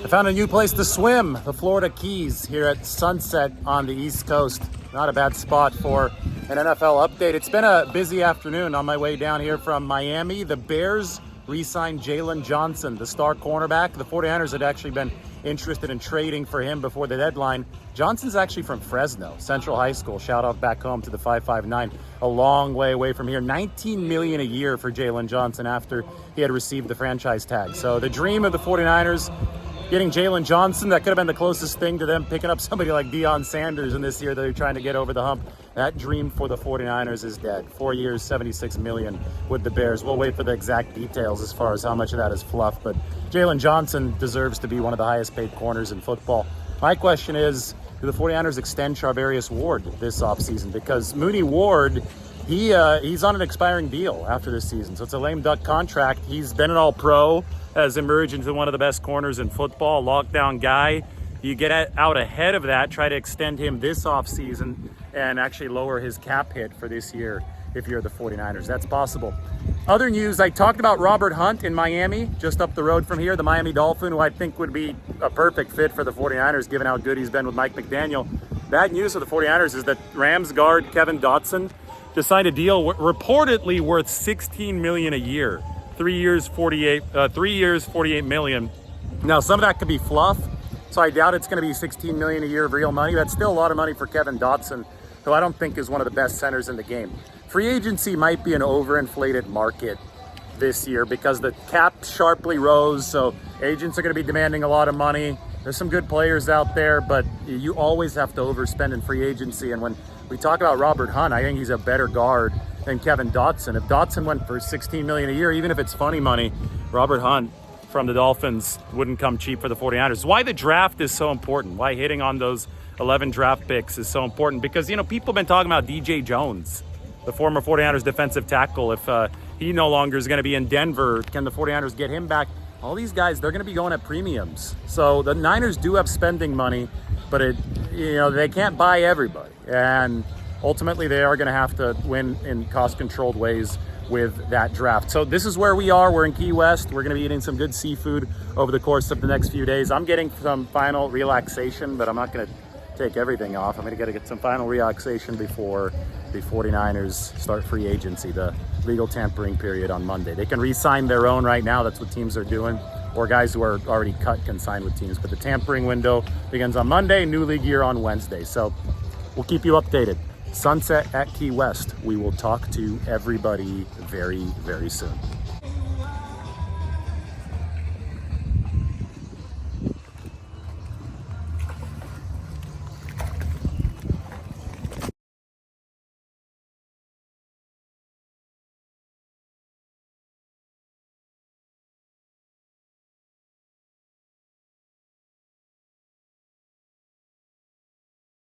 I found a new place to swim, the Florida Keys here at Sunset on the East Coast. Not a bad spot for an NFL update. It's been a busy afternoon on my way down here from Miami. The Bears re-signed Jaylon Johnson, the star cornerback. The 49ers had actually been interested in trading for him before the deadline. Johnson's actually from Fresno, Central High School. Shout out back home to the 559. A long way away from here. $19 million a year for Jaylon Johnson after he had received the franchise tag. So the dream of the 49ers, getting Jaylon Johnson, that could have been the closest thing to them picking up somebody like Deion Sanders in this year that they're trying to get over the hump. That dream for the 49ers is dead. 4 years, $76 million with the Bears. We'll wait for the exact details as far as how much of that is fluff, but Jaylon Johnson deserves to be one of the highest paid corners in football. My question is, do the 49ers extend Charvarius Ward this offseason? Because Mooney Ward, he's on an expiring deal after this season, so it's a lame duck contract. He's been an all-pro, has emerged into one of the best corners in football, lockdown guy. You get out ahead of that, try to extend him this offseason and actually lower his cap hit for this year if you're the 49ers. That's possible. Other news, I talked about Robert Hunt in Miami, just up the road from here, the Miami Dolphin, who I think would be a perfect fit for the 49ers given how good he's been with Mike McDaniel. Bad news for the 49ers is that Rams guard Kevin Dotson just signed a deal reportedly worth $16 million a year. 3 years, $48 million. Now, some of that could be fluff, so I doubt it's going to be $16 million a year of real money. That's still a lot of money for Kevin Dotson, who I don't think is one of the best centers in the game. Free agency might be an overinflated market this year because the cap sharply rose, so agents are going to be demanding a lot of money. There's some good players out there, but you always have to overspend in free agency. And when we talk about Robert Hunt, I think he's a better guard than Kevin Dotson. If Dotson went for $16 million a year, even if it's funny money, Robert Hunt from the Dolphins wouldn't come cheap for the 49ers. Why the draft is so important, why hitting on those 11 draft picks is so important, because, you know, people have been talking about DJ Jones, the former 49ers defensive tackle. If he no longer is going to be in Denver, can the 49ers get him back? All these guys, they're going to be going at premiums. So the Niners do have spending money, but they can't buy everybody. And ultimately, they are going to have to win in cost-controlled ways with that draft. So this is where we are. We're in Key West. We're going to be eating some good seafood over the course of the next few days. I'm getting some final relaxation, but I'm not going to take everything off. I'm going to get some final relaxation before the 49ers start free agency, the legal tampering period on Monday. They can re-sign their own right now. That's what teams are doing. Or guys who are already cut can sign with teams. But the tampering window begins on Monday, new league year on Wednesday. So we'll keep you updated. Sunset at Key West. We will talk to everybody very, very soon.